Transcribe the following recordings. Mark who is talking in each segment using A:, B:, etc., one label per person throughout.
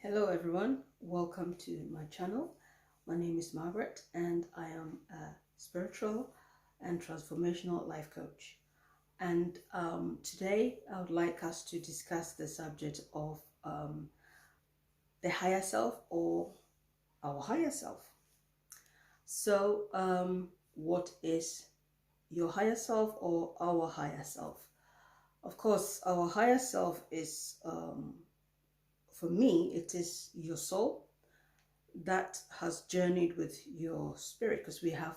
A: Hello everyone, welcome to my channel. My name is Margaret and I am a spiritual and transformational life coach. And today I would like us to discuss the subject of the higher self or our higher self. So what is your higher self or our higher self? Of course, our higher self is, for me, it is your soul that has journeyed with your spirit, because we have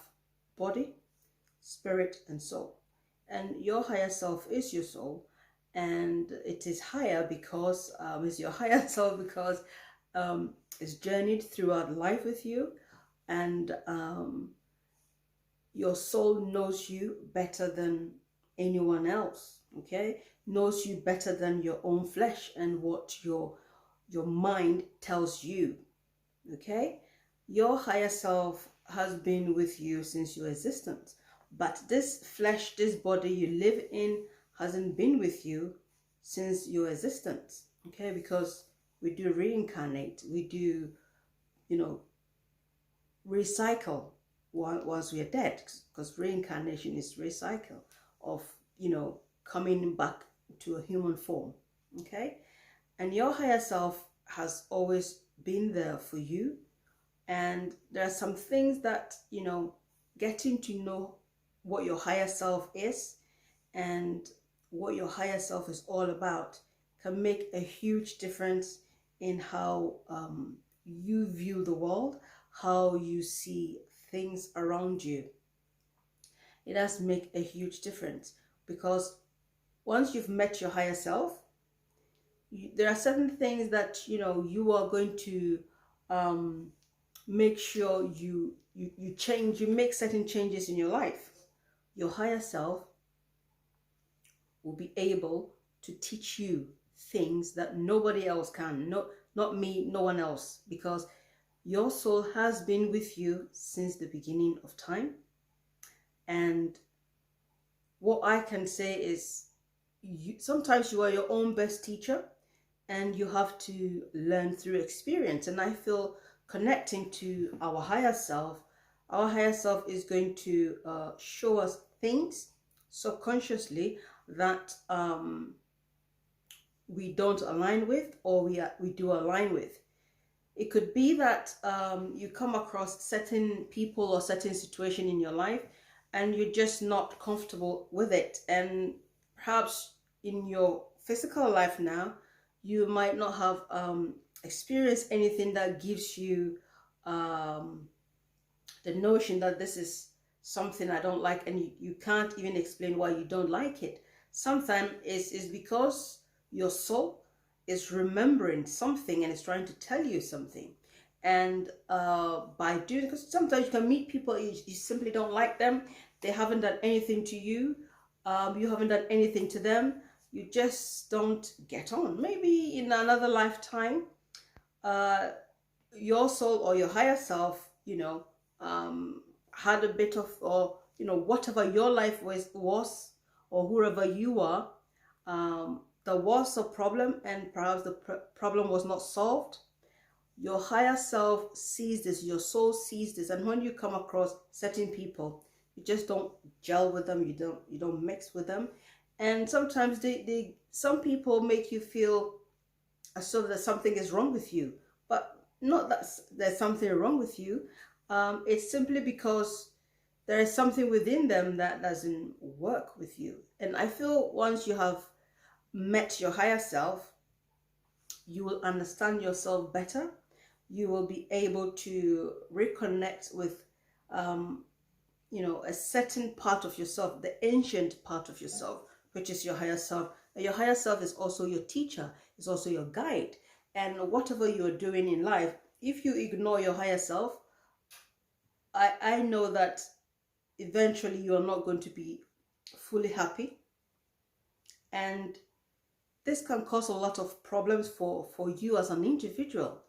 A: body, spirit, and soul. And your higher self is your soul, and it is higher because it's your higher self because it's journeyed throughout life with you, and your soul knows you better than anyone else. Okay, knows you better than your own flesh and what your mind tells you. Okay, your higher self has been with you since your existence, but this flesh, this body you live in, hasn't been with you since your existence. Okay, because we do reincarnate, we do, recycle once we are dead, because reincarnation is recycle of, coming back to a human form. Okay, and your higher self has always been there for you. And there are some things that, getting to know what your higher self is and what your higher self is all about can make a huge difference in how you view the world, how you see things around you. It does make a huge difference, because once you've met your higher self, there are certain things that you are going to make sure you change, you make certain changes in your life. Your higher self will be able to teach you things that nobody else can. No, not me, no one else, because your soul has been with you since the beginning of time. And what I can say is, sometimes you are your own best teacher, and you have to learn through experience. And I feel connecting to our higher self is going to show us things subconsciously that we don't align with, or we do align with. It could be that you come across certain people or certain situation in your life and you're just not comfortable with it. And perhaps in your physical life now, you might not have experienced anything that gives you the notion that this is something I don't like, and you can't even explain why you don't like it. Sometimes it's because your soul is remembering something and is trying to tell you something. And by doing, because sometimes you can meet people, you simply don't like them, they haven't done anything to you, you haven't done anything to them, you just don't get on. Maybe in another lifetime, your soul or your higher self, had a bit of, or whatever your life was, or whoever you are, there was a problem, and perhaps the problem was not solved. Your higher self sees this, your soul sees this, and when you come across certain people, you just don't gel with them, you don't mix with them. And sometimes some people make you feel as though that something is wrong with you, but not that there's something wrong with you. It's simply because there is something within them that doesn't work with you. And I feel once you have met your higher self, you will understand yourself better. You will be able to reconnect with a certain part of yourself, the ancient part of yourself, which is your higher self. And your higher self is also your teacher, is also your guide. And whatever you're doing in life, if you ignore your higher self, I know that eventually you are not going to be fully happy. And this can cause a lot of problems for you as an individual.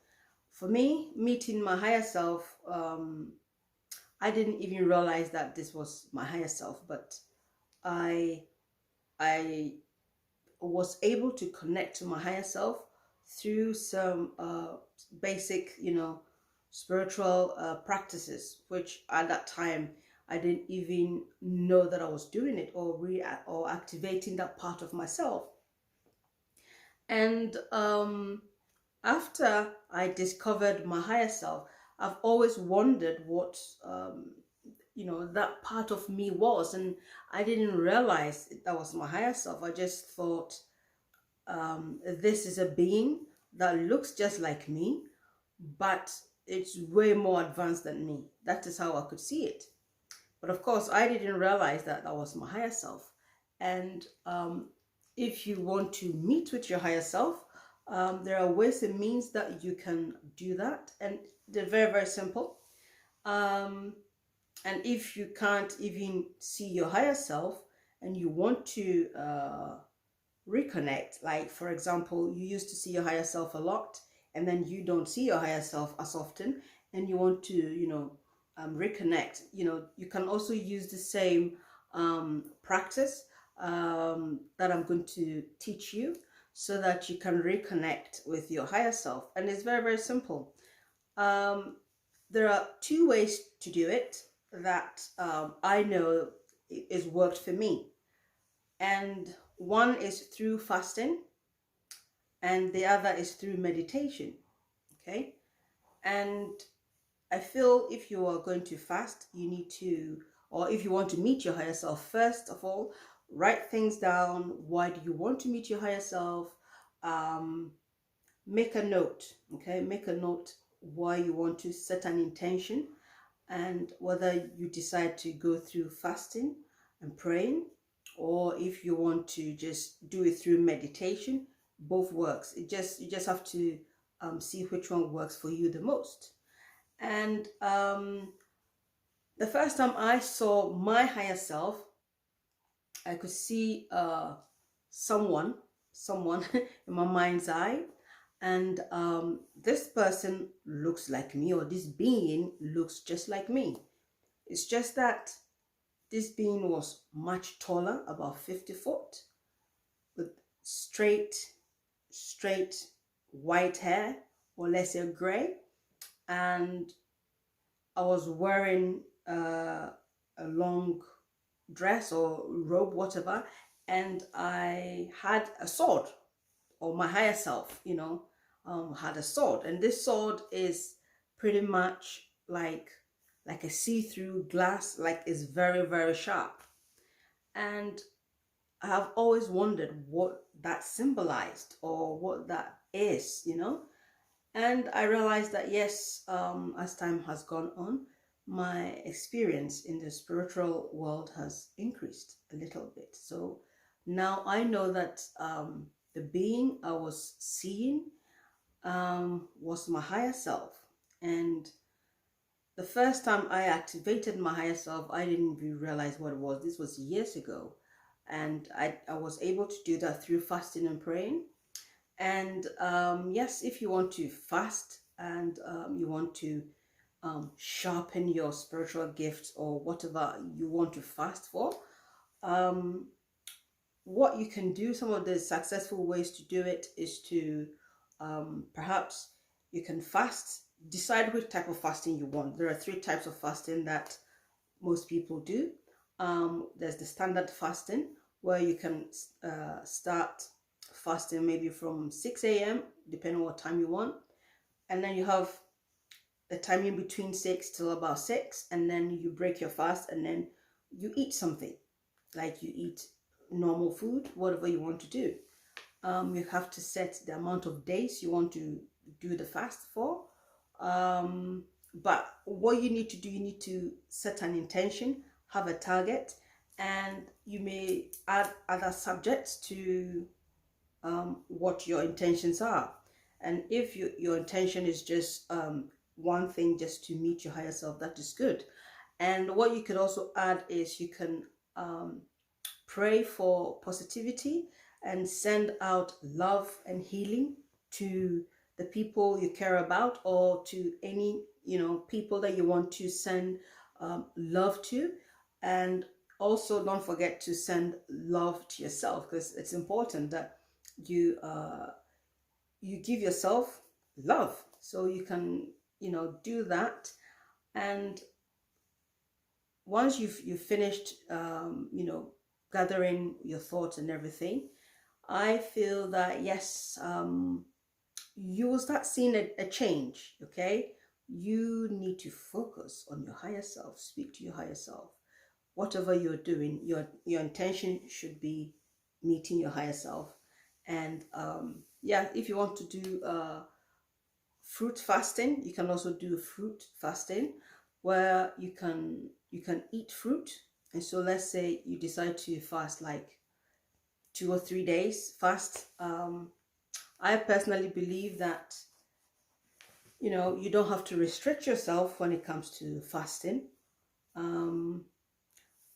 A: For me, meeting my higher self, I didn't even realize that this was my higher self, but I was able to connect to my higher self through some basic, spiritual practices, which at that time I didn't even know that I was doing it, or activating that part of myself. And after I discovered my higher self, I've always wondered what that part of me was, and I didn't realize that was my higher self. I just thought, this is a being that looks just like me, but it's way more advanced than me. That is how I could see it. But of course, I didn't realize that that was my higher self. And if you want to meet with your higher self, there are ways and means that you can do that. And they're very, very simple. And if you can't even see your higher self and you want to reconnect, like for example, you used to see your higher self a lot and then you don't see your higher self as often, and you want to reconnect, you can also use the same practice that I'm going to teach you, so that you can reconnect with your higher self. And it's very, very simple. There are two ways to do it that I know is worked for me. And one is through fasting, and the other is through meditation. Okay. And I feel if you are going to fast, you need to, or if you want to meet your higher self, first of all, write things down. Why do you want to meet your higher self? Make a note. Okay. Make a note why you want to, set an intention, and whether you decide to go through fasting and praying, or if you want to just do it through meditation. Both works. You just have to see which one works for you the most. And the first time I saw my higher self, I could see someone in my mind's eye, and this person looks like me, or this being looks just like me. It's just that this being was much taller, about 50 foot, with straight white hair, or let's say gray, and I was wearing a long dress or robe, whatever, and I had a sword, or my higher self, had a sword, and this sword is pretty much like a see-through glass, like it's very, very sharp. And I have always wondered what that symbolized, or what that is, And I realized that yes, as time has gone on, my experience in the spiritual world has increased a little bit. So now I know that the being I was seeing was my higher self. And the first time I activated my higher self, I didn't even realize what it was. This was years ago. And I was able to do that through fasting and praying. And yes, if you want to fast, and you want to sharpen your spiritual gifts, or whatever you want to fast for, what you can do, some of the successful ways to do it is to perhaps you can fast, decide which type of fasting you want. There are 3 types of fasting that most people do. There's the standard fasting, where you can start fasting maybe from 6 a.m. depending on what time you want, and then you have the time in between 6 till about 6, and then you break your fast, and then you eat something, like you eat normal food, whatever you want to do. You have to set the amount of days you want to do the fast for. But what you need to do, you need to set an intention, have a target, and you may add other subjects to what your intentions are. And if your intention is just one thing, just to meet your higher self, that is good. And what you could also add is you can pray for positivity and send out love and healing to the people you care about, or to any people that you want to send love to. And also don't forget to send love to yourself, because it's important that you you give yourself love. So you can, do that. And once you've finished, gathering your thoughts and everything, I feel that yes, you will start seeing a change. Okay, you need to focus on your higher self. Speak to your higher self. Whatever you're doing, your intention should be meeting your higher self. And yeah, if you want to do fruit fasting, you can also do fruit fasting, where you can eat fruit. And so let's say you decide to fast like 2 or 3 days fast. I personally believe that you don't have to restrict yourself when it comes to fasting. um,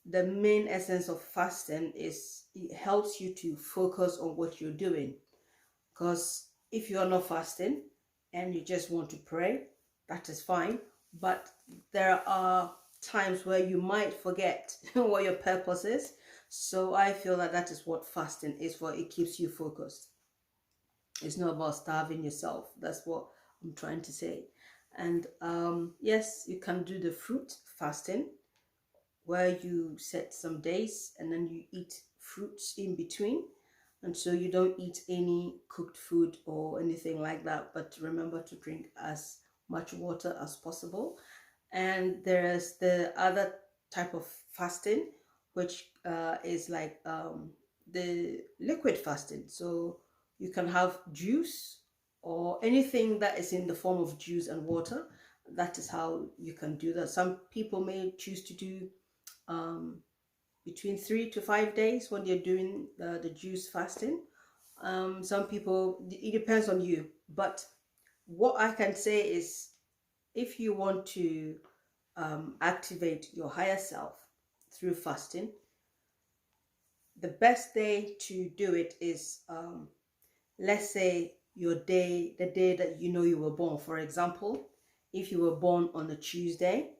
A: the main essence of fasting is it helps you to focus on what you're doing. Because if you are not fasting and you just want to pray, that is fine. But there are times where you might forget what your purpose is. So I feel that that is what fasting is for. It keeps you focused. It's not about starving yourself. That's what I'm trying to say. And yes, you can do the fruit fasting, where you set some days and then you eat fruits in between. And so you don't eat any cooked food or anything like that, but remember to drink as much water as possible. And there's the other type of fasting, which is like the liquid fasting. So you can have juice or anything that is in the form of juice and water. That is how you can do that. Some people may choose to do between 3 to 5 days when you're doing the juice fasting. Some people, it depends on you. But what I can say is, if you want to activate your higher self through fasting, the best day to do it is, let's say the day that you were born. For example, if you were born on a Tuesday,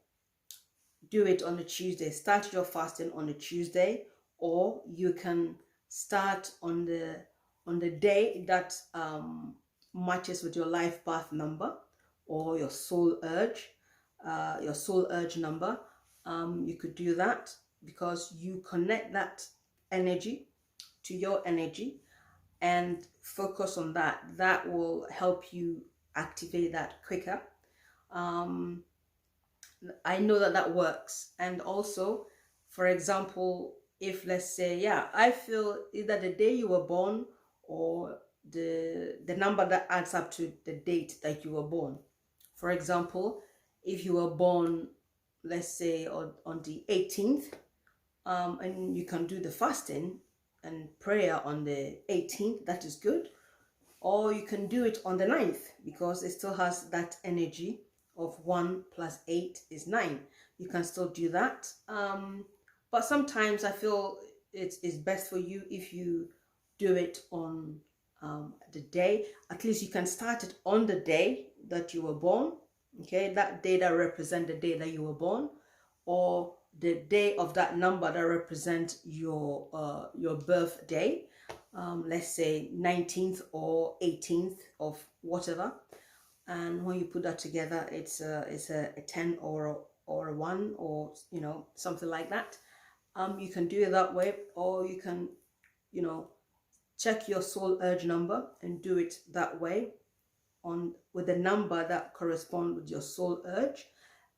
A: do it on a Tuesday. Start your fasting on a Tuesday, or you can start on the day that matches with your life path number or your soul urge number. You could do that because you connect that energy to your energy and focus on that. That will help you activate that quicker. I know that that works. And also, for example, if let's say, yeah, I feel either the day you were born or the number that adds up to the date that you were born. For example, if you were born, let's say on the 18th, and you can do the fasting and prayer on the 18th, that is good. Or you can do it on the 9th, because it still has that energy of 1 plus 8 is 9. You can still do that. But sometimes I feel it's best for you if you do it on the day. At least you can start it on the day that you were born. Okay, that day that represents the day that you were born, or the day of that number that represents your birthday. Let's say 19th or 18th of whatever. And when you put that together, it's a 10 or a 1, or something like that. You can do it that way, or you can check your soul urge number and do it that way, with the number that corresponds with your soul urge.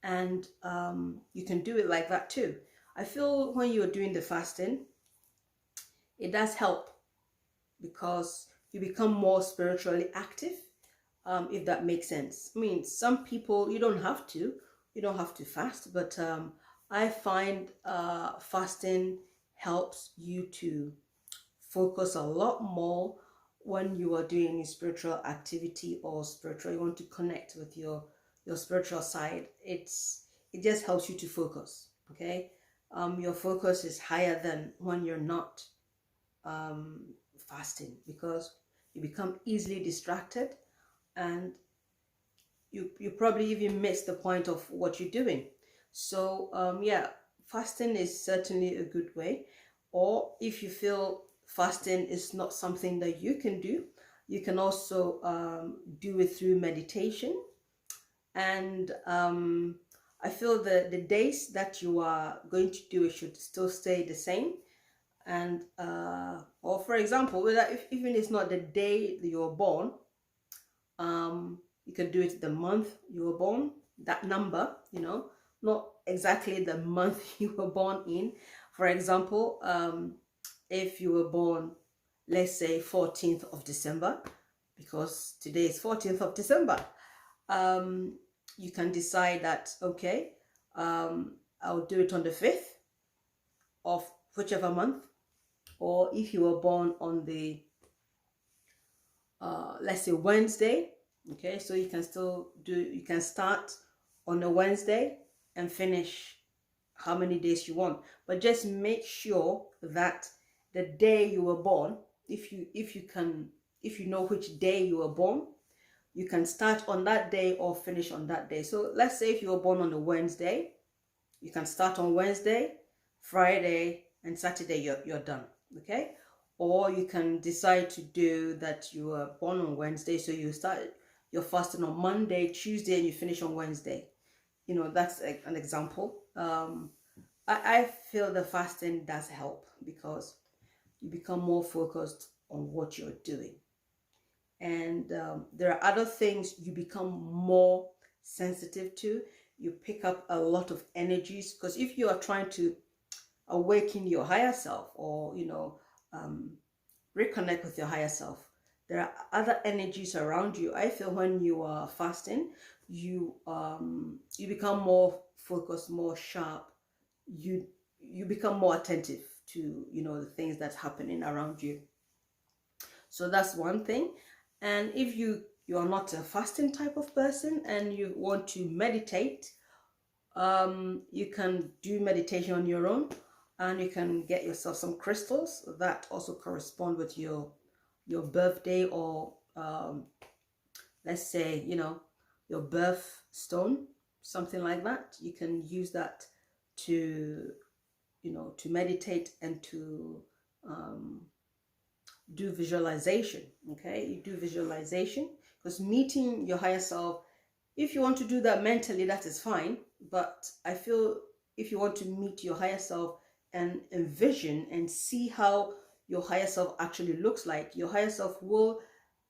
A: And you can do it like that too. I feel when you're doing the fasting, it does help because you become more spiritually active, if that makes sense. I mean, some people, you don't have to fast, but I find fasting helps you to focus a lot more when you are doing any spiritual activity or you want to connect with your spiritual side. It just helps you to focus. Okay, your focus is higher than when you're not fasting, because you become easily distracted, and you probably even miss the point of what you're doing. So yeah, fasting is certainly a good way. Or if you feel fasting is not something that you can do, You can also do it through meditation. And I feel that the days that you are going to do it should still stay the same. And or for example, whether if even it's not the day that you were born, you can do it the month you were born, that number, not exactly the month you were born in. For example, if you were born, let's say 14th of December, because today is 14th of December, you can decide that, okay, I'll do it on the 5th of whichever month. Or if you were born on the let's say Wednesday, okay, so you can start on a Wednesday and finish how many days you want, but just make sure that the day you were born, if you know which day you were born, you can start on that day or finish on that day. So let's say if you were born on a Wednesday, you can start on Wednesday, Friday, and Saturday you're done, okay? Or you can decide to do that you were born on Wednesday, so you start your fasting on Monday, Tuesday, and you finish on Wednesday. That's an example. I feel the fasting does help because you become more focused on what you're doing. And there are other things you become more sensitive to. You pick up a lot of energies, because if you are trying to awaken your higher self, or reconnect with your higher self, there are other energies around you. I feel when you are fasting, you become more focused, more sharp. You become more attentive to the things that's happening around you. So that's one thing. And if you are not a fasting type of person and you want to meditate, you can do meditation on your own, and you can get yourself some crystals that also correspond with your birthday, or let's say your birth stone, something like that. You can use that to to meditate and to do visualization. Okay, you do visualization, because meeting your higher self, if you want to do that mentally, that is fine. But I feel if you want to meet your higher self and envision and see how your higher self actually looks like, your higher self will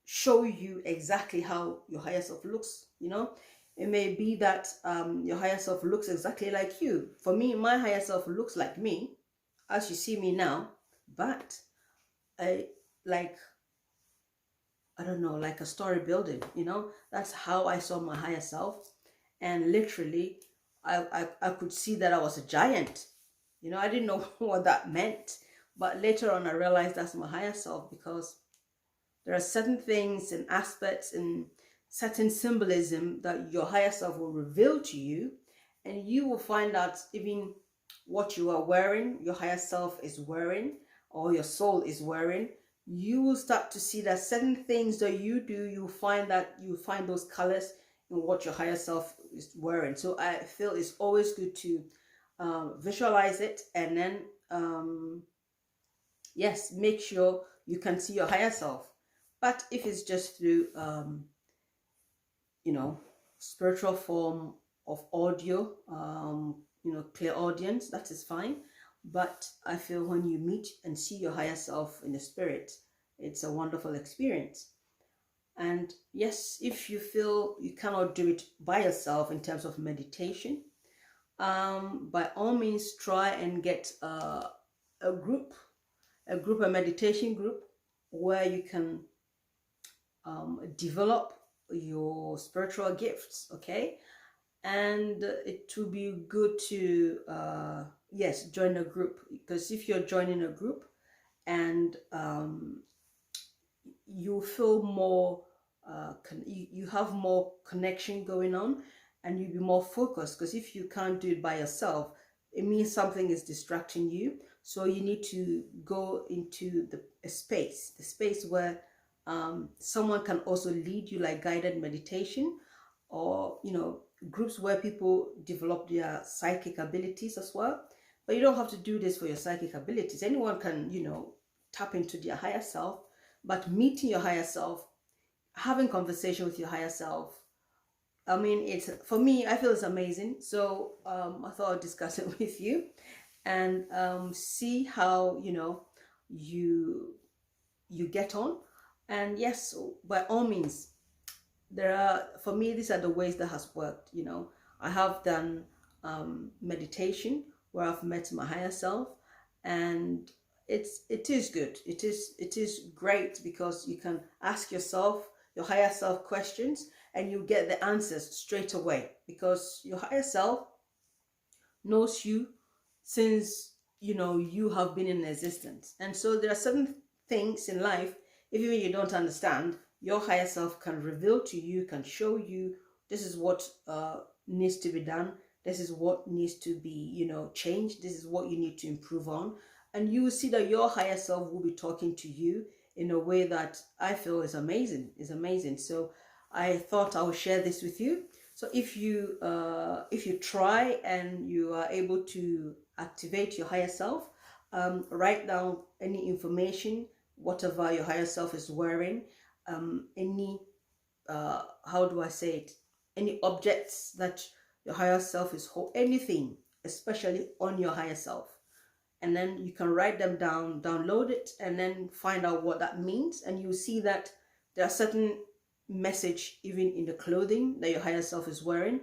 A: show you exactly how your higher self looks. It may be that your higher self looks exactly like you. For me, my higher self looks like me as you see me now, but I don't know, like a story building. That's how I saw my higher self. And literally I could see that I was a giant. I didn't know what that meant, but later on I realized that's my higher self, because there are certain things and aspects and certain symbolism that your higher self will reveal to you, and you will find out even what you are wearing, your higher self is wearing, or your soul is wearing. You will start to see that certain things that you do, you find those colors in what your higher self is wearing. So I feel it's always good to visualize it, and then yes, make sure you can see your higher self. But if it's just through spiritual form of audio, clear audience, that is fine. But I feel when you meet and see your higher self in the spirit, it's a wonderful experience. And yes, if you feel you cannot do it by yourself in terms of meditation, by all means try and get a meditation group, where you can develop your spiritual gifts. Okay, and it will be good to yes, join a group, because if you're joining a group and you feel more you have more connection going on, and you'll be more focused, because if you can't do it by yourself, it means something is distracting you. So you need to go into the space where someone can also lead you, like guided meditation, or groups where people develop their psychic abilities as well. But you don't have to do this for your psychic abilities. Anyone can tap into their higher self. But meeting your higher self having conversation with your higher self, I mean, it's, for me, I feel it's amazing. So I thought I'd discuss it with you, and see how, you you get on. And yes, by all means, there are, for me, these are the ways that has worked. I have done meditation where I've met my higher self, and it is good. It is great because you can ask yourself, your higher self, questions, and you get the answers straight away, because your higher self knows you since you have been in existence. And so there are certain things in life, even when you don't understand, your higher self can reveal to you, can show you, this is what needs to be done, this is what needs to be changed, this is what you need to improve on. And you will see that your higher self will be talking to you in a way that I feel is amazing. So I thought I would share this with you. So if you try and you are able to activate your higher self, write down any information, whatever your higher self is wearing, any how do I say it? Any objects that your higher self is holding, anything, especially on your higher self. And then you can write them down, download it, and then find out what that means. And you'll see that there are certain message even in the clothing that your higher self is wearing.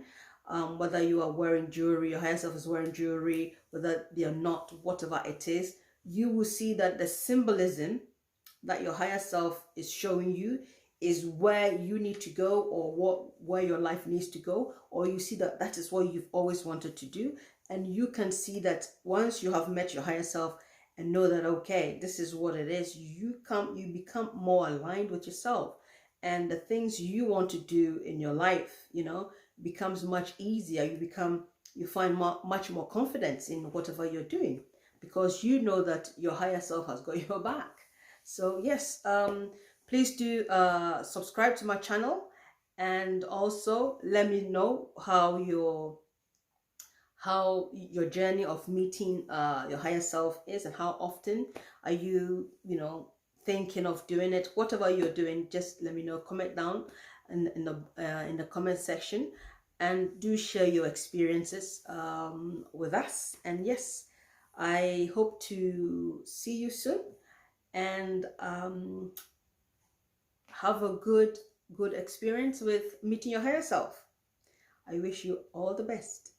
A: Whether you are wearing jewelry, your higher self is wearing jewelry, whether they are not, whatever it is, you will see that the symbolism that your higher self is showing you is where you need to go, or where your life needs to go, or you see that that is what you've always wanted to do. And you can see that once you have met your higher self and know that, okay, this is what it is, you become more aligned with yourself, and the things you want to do in your life becomes much easier. You find much more confidence in whatever you're doing, because you know that your higher self has got your back. So yes, please do subscribe to my channel, and also let me know how your journey of meeting your higher self is, and how often are you thinking of doing it. Whatever you're doing, just let me know. Comment down in the comment section, and do share your experiences with us. And yes, I hope to see you soon, and have a good experience with meeting your higher self. I wish you all the best.